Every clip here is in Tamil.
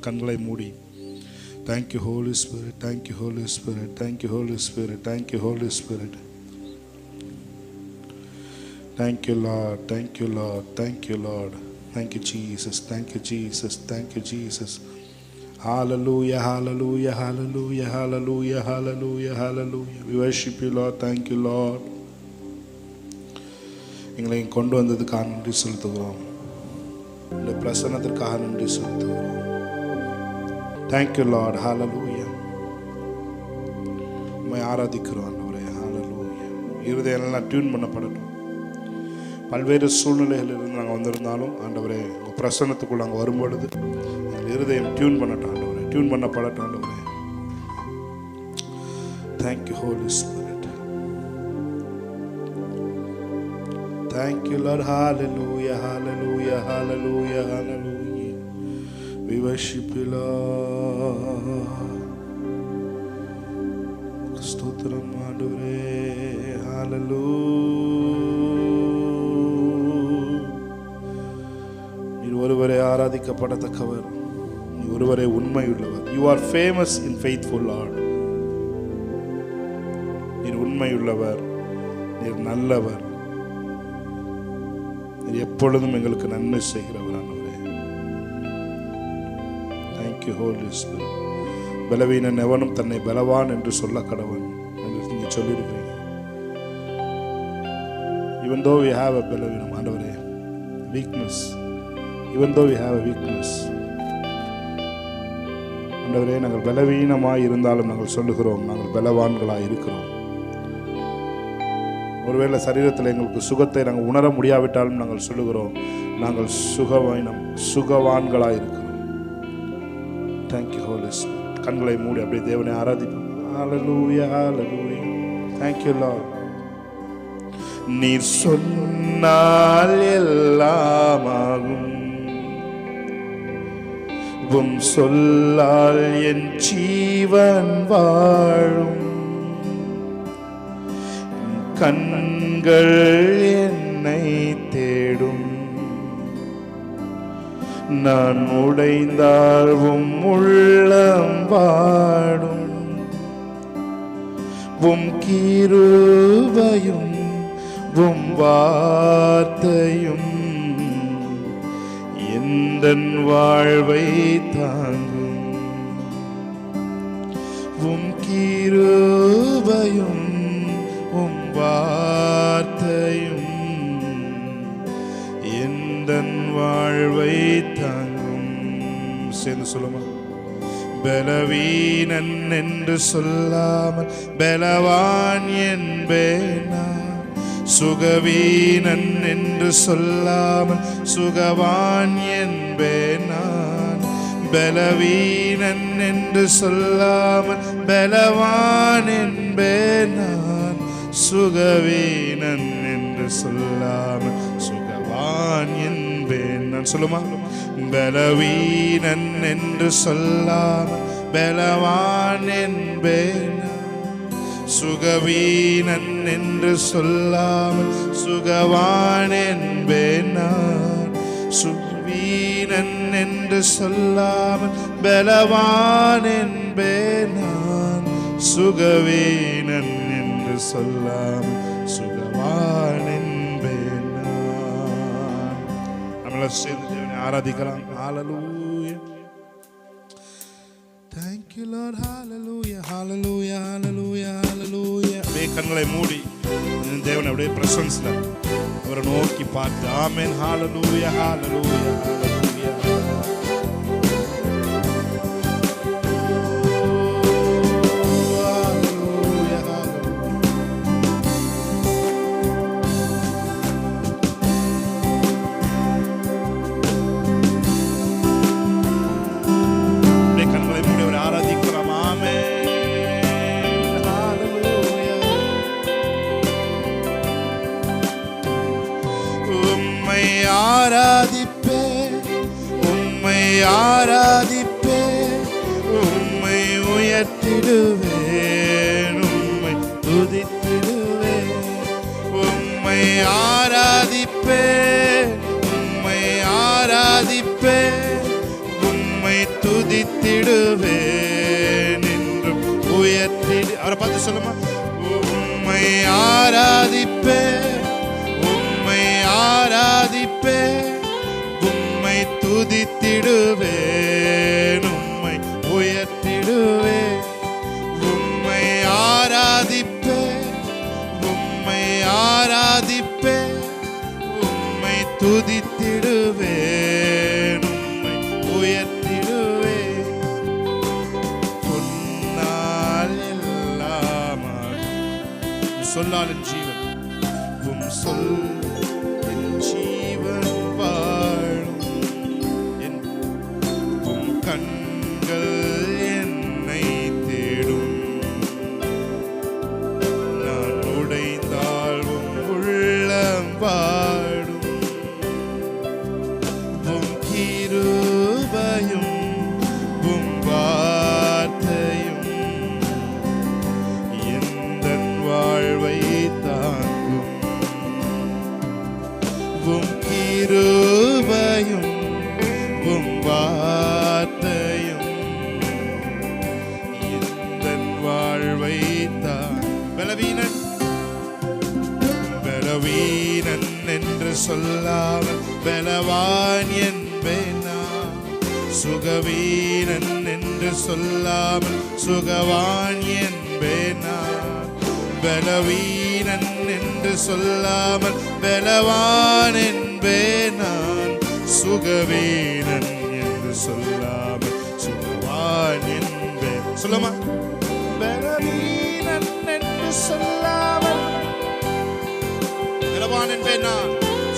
கண்களை மூடி. Thank you Holy Spirit, thank you Holy Spirit, thank you Holy Spirit, thank you Holy Spirit. Thank you Lord, thank you Lord, thank you Lord, thank you Jesus, thank you Jesus, thank you Jesus. Hallelujah, hallelujah, hallelujah, hallelujah, hallelujah, hallelujah. We worship you Lord, thank you Lord. எங்களை கொண்டு வந்ததுக்காக நன்றி செலுத்துகிறோம். இந்த பிரசன்னத்திற்காக நன்றி செலுத்துகிறோம். Thank you Lord, hallelujah. உம்மை ஆராதிக்கிறோம் ஆண்டவரே, hallelujah. இருதயமெல்லாம் டியூன் பண்ணப்படட்டும். பல்வேறு சூழ்நிலைகளிலிருந்து நாங்கள் வந்திருந்தாலும் ஆண்டவரே உங்கள் பிரசன்னத்துக்குள்ள நாங்கள் வரும்பொழுது எங்கள் இருதயம் டியூன் பண்ணட்டும் ஆண்டவரே, டியூன் பண்ணப்படட்டும் ஆண்டவரே. Thank you Holy Spirit. Thank you Lord, hallelujah, hallelujah, hallelujah, hallelujah. We worship you Lord. ஸ்தோத்திரம் ஆண்டவரே, hallelujah. நீர் ஒருவரே ஆராதிக்கப்படத்தக்கவர், நீ ஒருவரே உண்மையுள்ளவர். You are famous in faithful Lord. நீர் உண்மையுள்ளவர், நீர் நல்லவர், நீர் எப்பொழுதும் எங்களுக்கு நன்மை செய்கிறவர் ஆண்டவரே. Thank you Holy Spirit. பலவீனன் எவனும் தன்னை பலவான் என்று சொல்ல கடவன் என்று நீங்க சொல்லியிருக்கிறீங்க. Even though we have a பலவீனம் ஆண்டவரே, weakness, even though we have a weakness ஆண்டவரே, நாங்கள் பலவீனமாய் இருந்தாலும் நாங்கள் சொல்லுகிறோம் நாங்கள் பலவான்களாய் இருக்கிறோம். ஒருவேளை சரீரத்தில் எங்களுக்கு சுகத்தை நாங்கள் உணர முடியாவிட்டாலும் நாங்கள் சொல்லுகிறோம் நாங்கள் சுகவான்களாய் இருக்கிறோம். Thank you Holy Spirit. கண்களை மூடி அப்படியே தேவனை ஆராதிப்போம். Hallelujah, hallelujah. Thank you Lord. நீர் சொன்னால் எல்லாமாகும், உம் சொல்லால் என் ஜீவன் வாழும். கண்கள் என்னை தேடும், நான் உடைந்தால் உம் உள்ளம் வாடும். உம் கிருபையும் உம் வார்த்தையும் எந்தன் வாழ்வை தாங்கும். உம் கிருபையும் உம் வார்த்தையும் எந்தன் வாழ்வை தாங்கும். சேர்ந்து சொல்லுமா? பலவீனன் என்று சொல்லாமல் பலவான் என்பேனா, சுகவீனன் என்று சொல்லாமல் சுகவான் என்பேனான். பலவீனன் என்று சொல்லாமல் பலவான் என்பேனான், சுகவீனன் என்று சொல்லாமல் சுகவான் என்பேன் நான். சொல்லுமா? பலவீனன் என்று சொல்லாமல் பலவான் என்பேன், சுகவீனன் என்று சொல்லாமல் சுகவான் என்பேன் நான். சுகவீனன் என்று சொல்லாமல் பலவான் என்பேன் நான், சுகவீனன் என்று சொல்லாமல் சுகவான் என்பேன் நான். நம்மள சேர்ந்து தேவனை ஆராதிக்கலாம். Hallelujah. Thank you Lord. Hallelujah, hallelujah, hallelujah, hallelujah. அப்படியே கண்களை மூடி தேவனை அப்படியே பிரசன்ஸ்ல அவரை நோக்கி பார்த்து ஆமென். Hallelujah, hallelujah, hallelujah. ஆராதிப்பேன், உம்மை உயர்த்திடுவேன், உம்மை துதித்திடுவேன். உம்மை ஆராதிப்பேன், உம்மை ஆராதிப்பேன், உம்மை துதி உயர்த்திடுவேன் என்றும் உயர்த்திடு. அவரை பார்த்து சொல்லுமா, உம்மை ஆராதிப்பேன், உம்மை ஆராதிப்பேன், உம்மை துதித்திடுவேன், உம்மை உயர்த்திடுவேன், உம்மை ஆராதிப்பேன், உம்மை ஆராதிப்பேன், உம்மை துதித்திடுவேன், உம்மை உயர்த்திடுவேன். பொன்னால் எல்லாமாக சொல்லால் என் ஜீவன், உம் சொல் என் ஜீவன் வாழும், உம் கண்கள் என்னை தேடும், நான் உடைந்தால் உம் உள்ளம் பாடும், உம் கிருபையும் உம் வார்த்தையும் எந்தன் வாழ்வை தாங்கும், உம் கிருபையும் உம் வார்த்தையும் எந்தன் வாழ்வை தாங்கும். பலவீனன் பலவீனன் என்று சொல்லாமல் பலவான் என்பேன் நான், சுகவீனன் என்று சொல்லாமல் சுகவான் என்பேன் நான், பலவீனன் என்று சொல்லாமல் பலவான் என்பேன் நான், சுகவீனன் என்று சொல்லாமல் சுகவான் என்பேன். சொல்லுமா, பலவீனன் என்று சொல்லாமல் பலவான் என்பேன் நான்,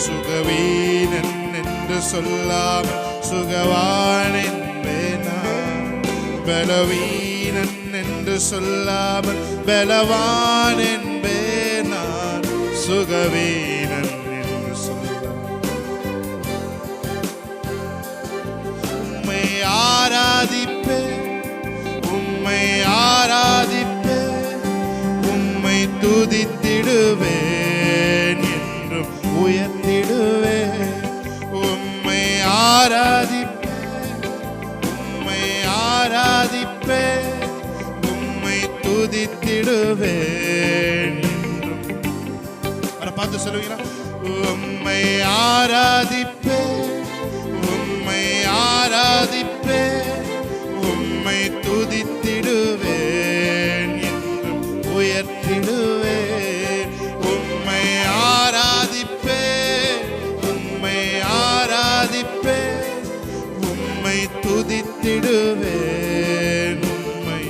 சுகவீனன் என்று சொல்லாமல் சுகவான் என்பேன் நான், பலவீனன் என்று சொல்லாமல் பலவான் என்பேன் நான், சுகவீனன் என்று சொல்லாமல். உம்மை ஆராதிப்பேன், உம்மை ஆராதிப்பேன், உம்மை துதித்திடுவேன் என்றும் உயர்த்திடுவேன், உம்மை ஆராதிப்பேன், உம்மை ஆராதிப்பேன், உம்மை துதித்திடுவேன் என்றும். அவரை பார்த்து சொல்லுவீங்களா, உம்மை ஆராதிப்பேன், உம்மை ஆராதிப்பேன், உம்மை துதித்திடுவேன் என்றும் உயர்த்திடுவேன், உம்மை ஆராதிப்பேன், உம்மை ஆராதிப்பேன், உம்மை துதித்திடுவேன், உம்மை.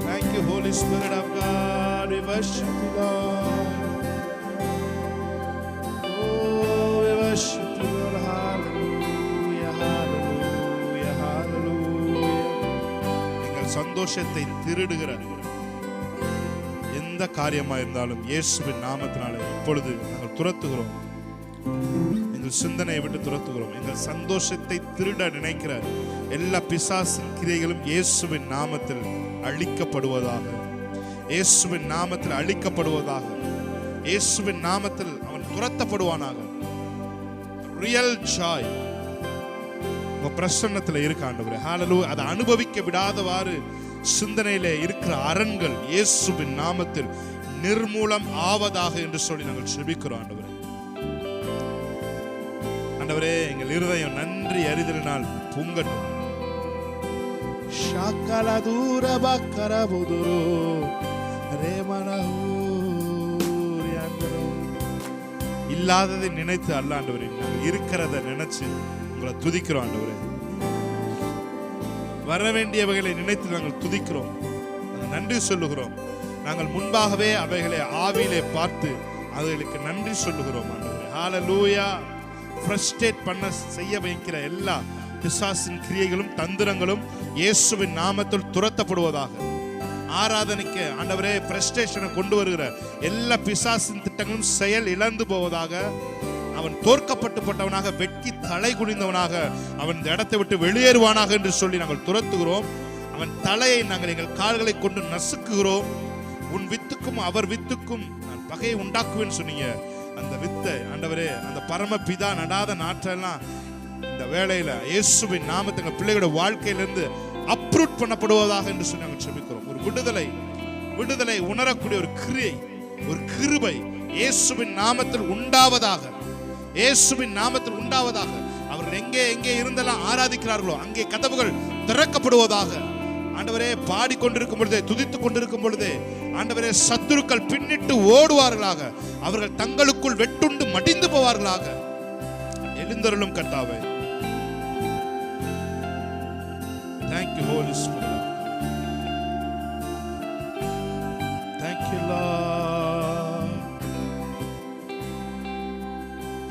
Thank you, Holy Spirit of God. We worship you, Lord. Oh, we worship you, Lord. Hallelujah, hallelujah, hallelujah. எங்கள் சந்தோஷத்தை திருடுகிற எந்த காரியமா இருந்தாலும் இயேசுவின் நாமத்தினாலே இப்பொழுது நாங்கள் துரத்துகிறோம், எங்கள் சிந்தனையை விட்டு துரத்துகிறோம். எங்கள் சந்தோஷத்தை திருட நினைக்கிற எல்லா பிசாசின் கிரியைகளும் இயேசுவின் நாமத்தில் அழிக்கப்படுவதாக, இயேசுவின் நாமத்தில் அழிக்கப்படுவதாக, இயேசுவின் நாமத்தில் அவன் துரத்தப்படுவானாக. ரியல் ஜாய் உங்க பிரசன்னத்தில் இருக்க ஆண்டவரே. ஹல்லேலூயா. அதை அனுபவிக்க விடாதவாறு சிந்தனையிலே இருக்கிற அரண்கள் இயேசுவின் நாமத்தில் நிர்மூலம் ஆவதாக என்று சொல்லி நாங்கள் செபிக்கிறோம் ஆண்டவரே. ஆண்டவரே, எங்கள் இருதயம் நன்றி அறிதலினால் பொங்கட்டும். இல்லாததை நினைத்து அல்ல ஆண்டவரே, நாங்கள் இருக்கிறத நினைச்சு உங்களை துதிக்கிறோம் ஆண்டவரே. வர வேண்டியவைகளை நினைத்து நாங்கள் துதிக்கிறோம், நன்றி சொல்லுகிறோம். நாங்கள் முன்பாகவே அவைகளை ஆவியிலே பார்த்து அதுகளுக்கு நன்றி சொல்லுகிறோம் ஆண்டவரே. ஹல்லேலூயா. ஃப்ரஸ்ட்ரேட் பண்ண செய்ய வைக்கிற எல்லா பிசாசின் கிரியைகளும் தந்திரங்களும் இயேசுவின் நாமத்தில் துரத்தப்படுவதாக. ஆராதனைக்கு ஆண்டவரே ஃப்ரஸ்ட்ரேஷனை கொண்டு வருகிற எல்லா பிசாசின் திட்டங்களும் செயல் இழந்து போவதாக. அவன் தோற்கப்பட்டுப்பட்டவனாக, வெட்கி தலை குனிந்தவனாக அவன் இந்த இடத்தை விட்டு வெளியேறுவானாக என்று சொல்லி நாங்கள் துரத்துகிறோம். அவன் தலையை நாங்கள் எங்கள் கால்களை கொண்டு நசுக்குகிறோம். உன் வித்துக்கும் அவர் வித்துக்கும் நான் பகையை உண்டாக்குவேன்னு சொன்னீங்க. அந்த வித்தை ஆண்டவரே, அந்த பரமபிதா நடாத நாற்றெல்லாம் இந்த வேளையில இயேசுவின் நாமத்துங்க பிள்ளைகளோட வாழ்க்கையிலிருந்து அப்ரூட் பண்ணப்படுவதாக என்று சொல்லி நாங்கள் செபிக்கிறோம். ஒரு விடுதலை உணரக்கூடிய ஒரு கிரியை, ஒரு கிருபை இயேசுவின் நாமத்தில் உண்டாவதாக, இயேசுவின் நாமத்தில் உண்டாவதாக. அவர்கள் எங்கே இருந்தெல்லாம் ஆராதிக்கிறார்களோ அங்கே கதவுகள் திறக்கப்படுவதாக. ஆண்டவரே, பாடிக்கொண்டிருக்கும் பொழுதே, துதித்துக் கொண்டிருக்கும் பொழுதே ஆண்டவரே, சத்துருக்கள் பின்னிட்டு ஓடுவார்களாக, அவர்கள் தங்களுக்குள் வெட்டுண்டு மடிந்து போவார்களாக. எழுந்தருளும் கர்த்தாவே. Thank you Holy Spirit. Thank you Lord.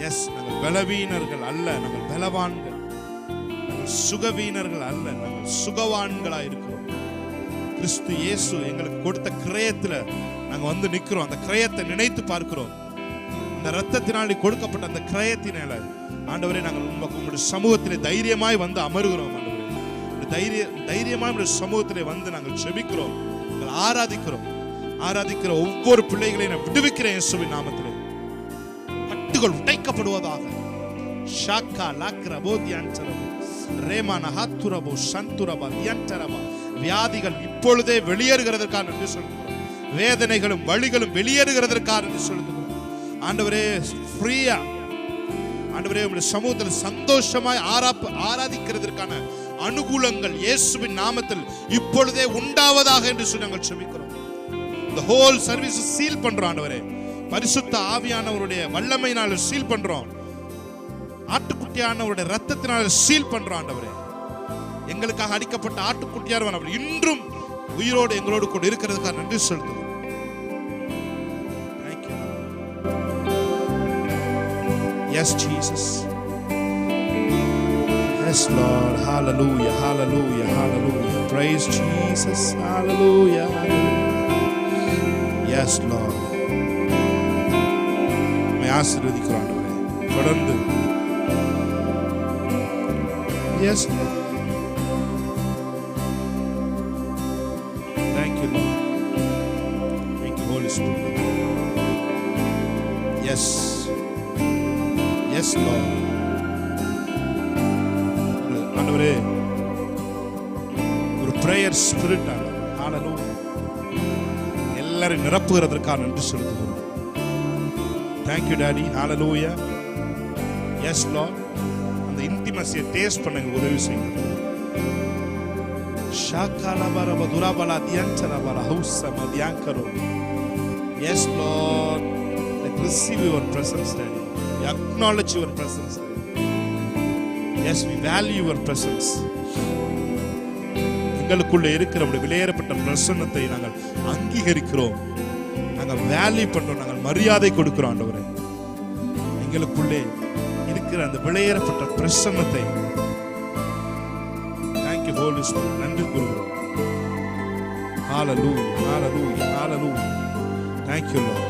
Yes, நாங்கள் பலவீனர்கள் அல்ல, நாங்கள் பலவான்கள். நாங்கள் சுகவீனர்கள் அல்ல, நாங்கள் சுகவான்களாய் இருக்கிறோம். கிறிஸ்து இயேசு எங்களுக்கு கொடுத்த கிரயத்துல நாங்க வந்து நிக்கிறோம். அந்த கிரயத்தை நினைத்து பார்க்கிறோம். அந்த இரத்தத்தினாலே கொடுக்கப்பட்ட அந்த கிரயத்தினால ஆண்டவரே, நாங்கள் உங்களுடைய சமூகத்திலே தைரியமாய் வந்து அமருகிறோம். ஆண்டவரே, தைரியமாய் உங்களுடைய சமூகத்திலே வந்து நாங்கள் ஜெபிக்கிறோம், நாங்கள் ஆராதிக்கிற ஒவ்வொரு பிள்ளைகளையும் நான் விடுவிக்கிறேன் இயேசுவின் நாமத்திலே. கட்டுகள் உடைக்கப்படுவதாக. ஷாக்கா லாக்ரபோ தியான்சரபோ ரேமான ஹாத்துரபோ சந்துரபா தியான்சரபா. வியாதிகள் இப்பொழுதே வெளியேறுகிறதற்காக நன்றி சொல்கிறோம். வேதனைகளும் வலிகளும் வெளியேறுகிறதற்காக நன்றி சொல்கிறோம். ஆண்டவரே, ஃப்ரீயா ஆண்டவரே, உங்களுடைய சமூகத்தில் சந்தோஷமாய் ஆராதிக்கிறதற்கான அனுகூலங்கள் இயேசுவின் நாமத்தில் இப்பொழுதே உண்டாவதாக என்று சொல்லி நாங்கள் செபிக்கிறோம். இந்த ஹோல் சர்வீஸ் சீல் பண்றோம் ஆண்டவரே. பரிசுத்த ஆவியானவருடைய வல்லமையினால சீல் பண்றோம். ஆட்டுக்குட்டியானவருடைய ரத்தத்தினால சீல் பண்றோம் ஆண்டவரே. எங்களுக்காக அடிக்கப்பட்ட ஆட்டுக்குட்டியார் அவர் இன்றும் உயிரோடு எங்களோடு கூட இருக்கிறதுக்காக நன்றி செலுத்துவோம். Thank you. Yes Jesus. Yes Lord. Hallelujah. Hallelujah. Hallelujah. Praise Jesus. Hallelujah. Yes Lord. மே ஆசீர்வதிக்கிறோம் ஆண்டவரே. தொடர்ந்து. Yes Lord. Thank you Lord. Thank you Holy Spirit. Yes. Yes Lord. ஆண்டவரே, ஒரு பிரேயர் ஸ்பிரிட் ஹalleluya எல்லாரும் நிரப்புகிறதற்காக நன்றி செலுத்துகிறோம். Thank you Daddy. Hallelujah. Yes Lord. அந்த இன்டிமசியை டேஸ்ட் பண்ண உதவி செய்யுங்க. ஷாகாலபரப துராபலா தியான்சரபலா ஹௌசம தியான்கரோ. Yes Lord. Let receive your presence Daddy. We acknowledge your presence Daddy. Yes, we value your presence. எங்களுக்குள்ள இருக்கிற விலையேறப்பட்ட பிரசன்னத்தை நாங்கள் அங்கீகரிக்கிறோம், நாங்கள் வேல்யூ பண்றோம், நாங்கள் மரியாதை கொடுக்கிறோம் ஆண்டவரே. எங்களுக்குள்ளே இருக்கிற அந்த விலையேறப்பட்ட பிரசன்னத்தை Thank you Holy Spirit. நன்றி கூறுகிறோம். Hallelujah. Hallelujah. Hallelujah. Thank you Lord.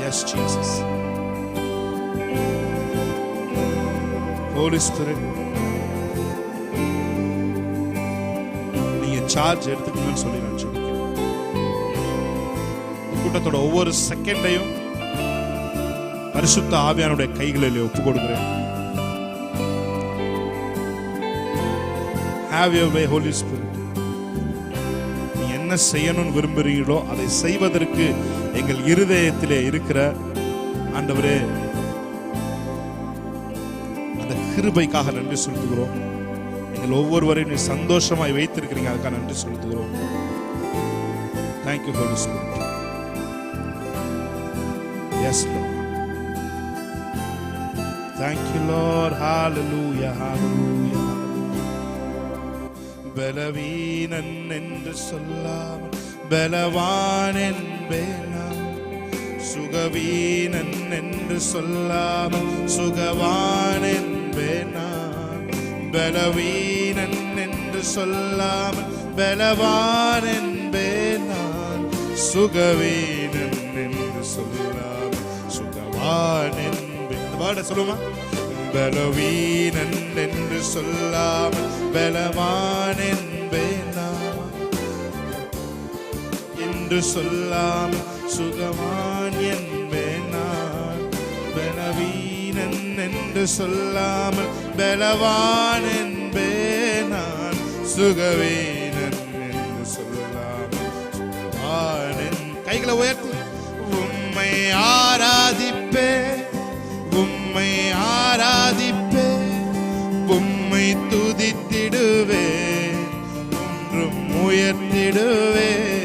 Yes Jesus. Holy Spirit, நீங்க சார்ஜ் எடுத்துக்கணும்னு சொல்லி நான் சொல்லிக்கிறேன். கூட்டத்தோட ஒவ்வொரு செகண்டையும் பரிசுத்த ஆவியானுடைய கைகளில் ஒப்பு கொடுக்கிறேன். Have your way Holy Spirit. நீ என்ன செய்யணும்னு விரும்புறீங்களோ அதை செய்வதற்கு எங்கள் இருதயத்திலே இருக்கிற ஆண்டவரே கிருபைக்காக நன்றி செலுத்துகிறோம். எங்கள் ஒவ்வொருவரையும் நீ சந்தோஷமாய் வைத்திருக்கிறீங்க, அதுக்காக நன்றி செலுத்துகிறோம். Thank you Holy Spirit. Yes Lord. Thank you Lord. Hallelujah. Hallelujah. பலவீனன் என்று சொல்லாமல் பலவான் என்பேனா, சுகவீனன் என்று சொல்லாமல் சுகவான் நான், பலவீனன் என்று சொல்லாமல் பலவான் என்பேன் நான், சுகவீனன் என்று சொல்லாமல் சுகவான் என்பேன். வாட சொல்லுமா, பலவீனன் என்று சொல்லாமல் பலவான் என்பேன் நான், என் என்று சொல்லாமல் சுகவான் என்பேன் நான். பலவீனன் என்று சொல்லாமல் பலவான் என்பேன் நான். சுகவீனன் என்று சொல்லாமல் சுகவான். கைகளை உயர்த்தி உம்மை ஆராதிப்பேன், உம்மை ஆராதிப்பேன், உம்மை துதித்திடுவேன், ஒன்றும் உயர்த்திடுவேன்.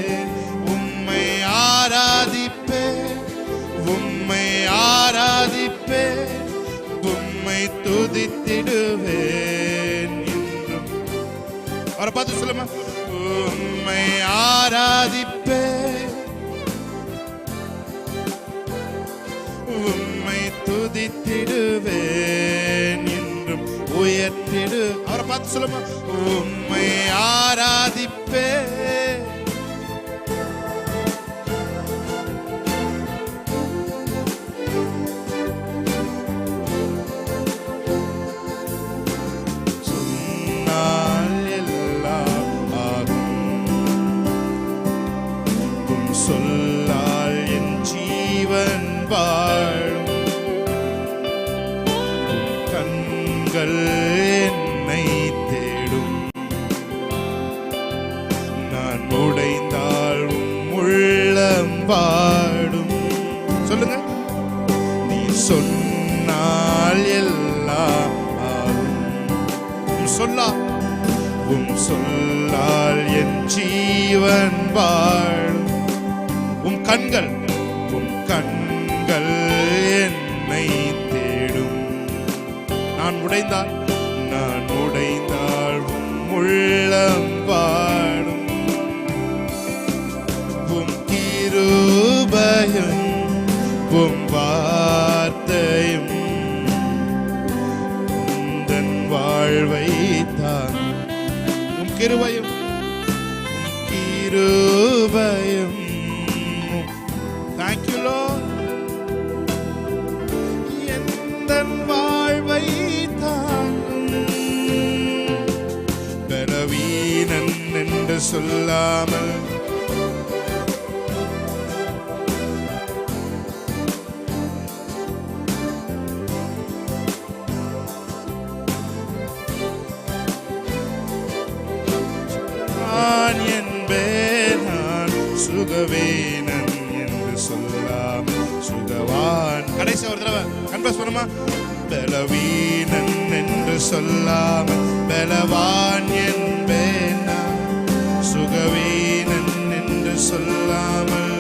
உம்மை ஆராதிப்பேன், உம்மை ஆராதிப்பேன், உம்மை துதித்திடுவேன் என்றும். அவரை பார்த்து சொல்லுமா, உம்மை ஆராதிப்பேன், உம்மை துதித்திடுவேன் என்றும் உயர்த்திடு. அவரை பார்த்து சொல்லுமா, உம்மை ஆராதிப்பேன், சொன்னால் எல்லாம் ஆகும், உம் சொல்லால் என் ஜீவன் வாழும், கண்கள் என்னை தேடும், நான் உடைந்தால் உள்ளம் வாடும். சொல்லுங்க, நீ சொன்னால் எல்லாம் ஆகும், உம் சொல்லால் என் ஜீவன் வாழும், உம் கண்கள் என்னை தேடும், நான் உடைந்தால் உள்ளம் வாடும், உம் கிருபையும் உம் வார்த்தையும் உந்தன் வாழ்வை தான். உம் கிருபையும் Thank you Lord. எந்தன் வாழ்வை தாங்கும், பலவீனன் என்று சொல்லாமல் நான் என்பேன், நான் சுகவீனன் என்று சொல்லாமல் சுகவான். கடைசி ஒரு தடவை கன்ஃபஸ் பண்ணுமா, பலவீனன் என்று சொல்லாமல் பலவான் என்பேன் நான். சுகவீனன் என்று சொல்லாமல்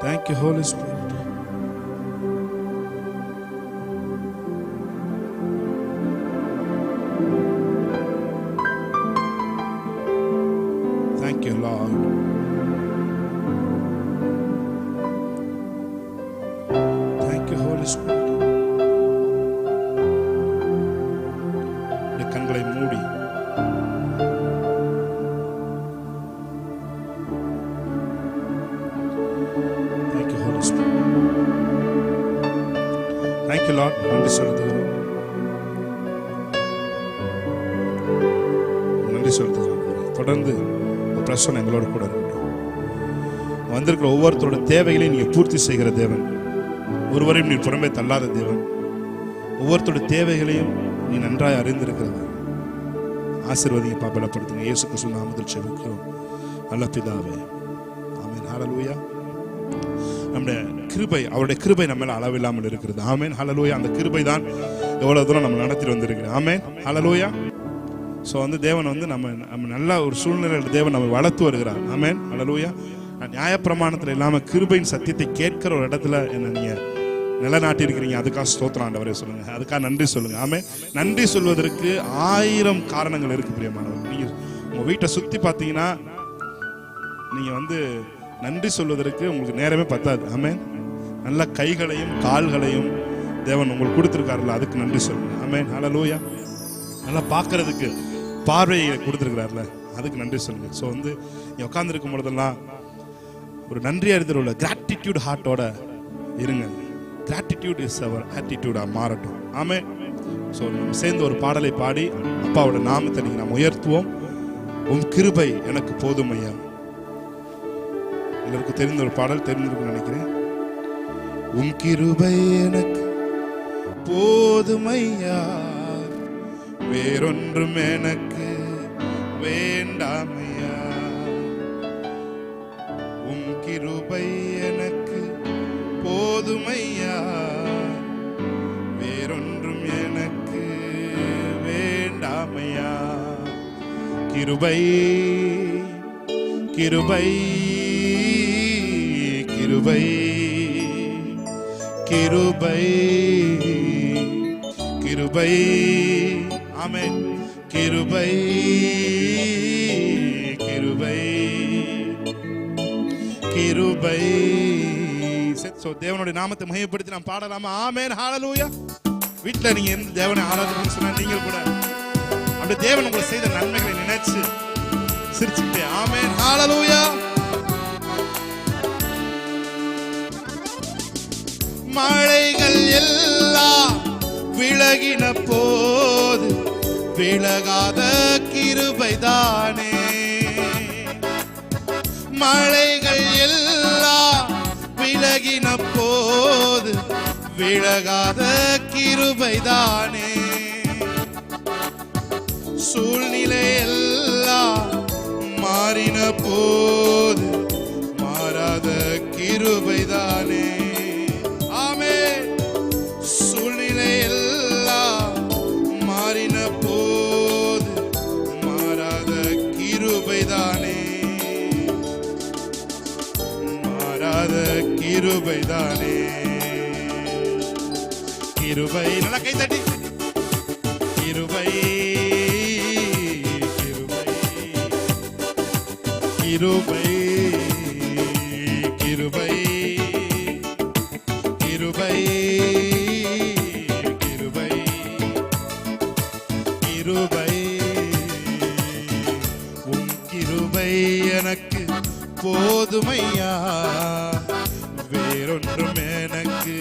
Thank you, Holy Spirit. Thank you, Lord. Thank you, Holy Spirit. கண்களை மூடி Thank you Lord. நன்றி செலுத்துகிறோம். தொடர்ந்து பிரசன்னம் எங்களோட கூட இருக்கட்டும். வந்திருக்கிற ஒவ்வொருத்தரோட தேவைகளையும் நீங்க பூர்த்தி செய்கிற தேவன், ஒருவரையும் நீ புறம்பே தள்ளாத தேவன், ஒவ்வொருத்தரோட தேவைகளையும் நீ நன்றாய் அறிந்திருக்கிறது. ஆசீர்வதிங்க, பலப்படுத்துங்க. இயேசு கிறிஸ்து நாமத்தில் ஜெபிக்கிறோம் நல்ல பிதாவே, ஆமென். ஹல்லேலூயா. நம்முடைய கிருபை, அவருடைய கிருபை நம்ம மேல அளவில்லாமல் இருக்கிறது. ஆமென். ஹல்லேலூயா. அந்த கிருபை தான் எவ்வளவு தூரம் நம்ம நடத்திட்டு வந்திருக்கிறோம். ஆமென். ஹல்லேலூயா. ஸோ தேவன் நம்ம நல்ல ஒரு சூழ்நிலையில் தேவன் நம்ம வளர்த்து வருகிறார். ஆமென். ஹல்லேலூயா. நியாயப்பிரமாணத்தில் இல்லாமல் கிருபையின் சத்தியத்தை கேட்கிற ஒரு இடத்துல என்ன நீங்க நிலநாட்டி இருக்கிறீங்க. அதுக்காக ஸ்தோத்திரம் ஆண்டவரே சொல்லுங்க. அதுக்காக நன்றி சொல்லுங்க. ஆமென். நன்றி சொல்வதற்கு 1000 காரணங்கள் இருக்கு பிரியமானவர். நீங்க உங்க வீட்டை சுத்தி பார்த்தீங்கன்னா நீங்க நன்றி சொல்வதற்கு உங்களுக்கு நேரமே பத்தாது. ஆமென். நல்ல கைகளையும் கால்களையும் தேவன் உங்களுக்கு கொடுத்துருக்காருல்ல, அதுக்கு நன்றி சொல்லுங்க. ஆமென். ஹல்லேலூயா. நல்லா பார்க்கறதுக்கு பார்வையை கொடுத்துருக்கிறாருல, அதுக்கு நன்றி சொல்லுங்க. ஸோ நீ உட்காந்துருக்கும் பொழுதெல்லாம் ஒரு நன்றி அறிதல் உள்ள கிராட்டிடியூட் ஹார்ட்டோட இருங்க. கிராட்டிடியூட் இஸ் அவர் ஆட்டிடியூடாக மாறட்டும். ஆமென். ஸோ நம்ம சேர்ந்து ஒரு பாடலை பாடி அப்பாவோட நாமத்தை நீங்கள் நாம் உயர்த்துவோம். உம் கிருபை எனக்கு போதும் ஐயா. எல்லாருக்கும் தெரிந்த ஒரு பாடல், தெரிஞ்சிருக்குன்னு நினைக்கிறேன். உம் கிருபை எனக்கு போதும் ஐயா, வேறொன்றும் எனக்கு வேண்டாம் ஐயா. உம் கிருபை எனக்கு போதும் ஐயா, வேறொன்றும் எனக்கு வேண்டாம் ஐயா. கிருபை கிருபை கிருபை கிருபை கிருபை. ஆமென். கிருபை கிருபை கிருபை. சோ தேவனுடைய நாமத்தை மகிமைப்படுத்தி நாம் பாடலாமா? ஆமென். ஹல்லேலூயா. வீட்டில் நீங்க எந்த தேவனை ஆராதிக்கணும்னு சொன்னா நீங்க கூட அப்படி தேவன் உங்களுக்கு செய்த நன்மைகளை நினைச்சு சிரிச்சுக்கிட்டே ஆமென். ஹல்லேலூயா. மழைகள் எல்லாம் விலகின போது விலகாத கிருபைதானே. மழைகள் எல்லாம் விலகின போது விலகாத கிருபைதானே. சூழ்நிலை எல்லாம் மாறின போது மாறாத கிருபைதானே. ஆமென். சூழ்நிலை எல்லாம் மாறின போது மாறாத கிருபைதானே. மாறாத கிருபைதானே. கிருபை. நல்லா கை தட்டி. கிருபை கிருபை கிருபை கிருபை கிருபை கிருபை. உம் கிருபை எனக்கு போதுமையா, வேறொன்றும் எனக்கு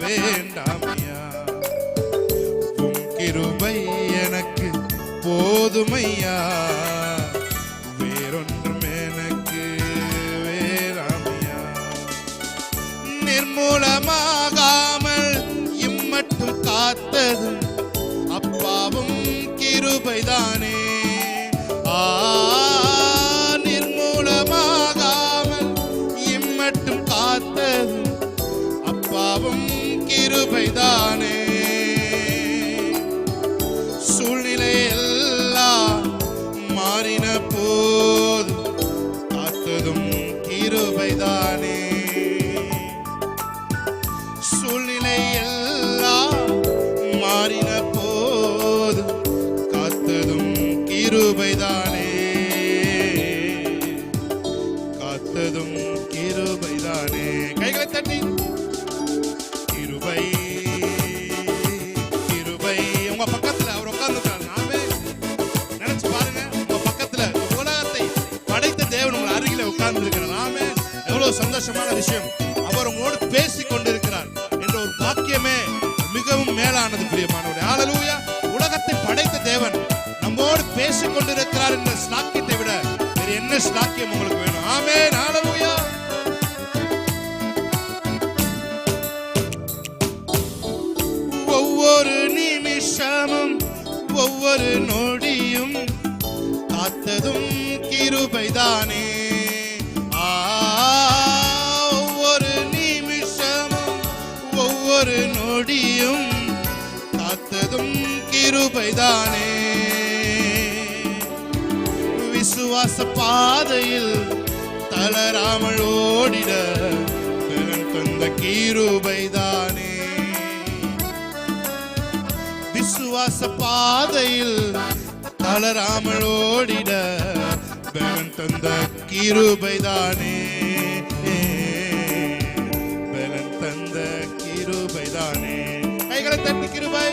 வேண்டாமையா. உம் கிருபை எனக்கு போதுமையா, நிர்மூலமாகாமல் இம்மட்டும் காத்ததும் அப்பாவும் கிருபைதானே. நிர்மூலமாகாமல் இம்மட்டும் காத்ததும் அப்பாவும் கிருபைதானே. சூழ்நிலை எல்லாம் மாறின போது காத்ததும் கிருபைதானே. சூழ்நிலை எல்லாம் மாறின போது காத்ததும் கிருபைதானே. காத்ததும் கிருபைதானே. கைகளை தட்டி. கிருபை கிருபை. உங்க பக்கத்துல அவர் உட்கார்ந்துருக்காரு. நாமே நினைச்சு பாருங்க, உங்க பக்கத்துல உலகத்தை படைத்த தேவன் உங்க அருகில உட்கார்ந்து இருக்கிறார். நாமே எவ்வளவு சந்தோஷமான விஷயம். அவர் உங்களோடு பேசிக் கொண்டிருக்கிறார் என்ற ஒரு பாக்கியமே மிகவும் மேலானது பிரியமானவரே. ஹல்லேலூயா. உலகத்தை படைத்த தேவன் நம்மோடு பேசிக் கொண்டிருக்கிறார் என்ற ஸ்லாக்கியத்தை விட வேறு என்ன ஸ்லாக்கியம் உங்களுக்கு வேணும்? ஆமென். ஹல்லேலூயா. ஒவ்வொரு நிமிஷமும் ஒவ்வொரு நொடியும் காத்ததும் கிருபைதானே. ஒவ்வொரு நொடியும் காத்ததும் கிருபைதானே. விசுவாச பாதையில் தளராமல் ஓடிட பலன் தந்த கிருபைதானே. விசுவாச பாதையில் தளராமல் ஓடிட பலன் தந்த கிருபைதானே, பலன் தந்த கிருபைதானே. கைகளை தட்டி கிருபை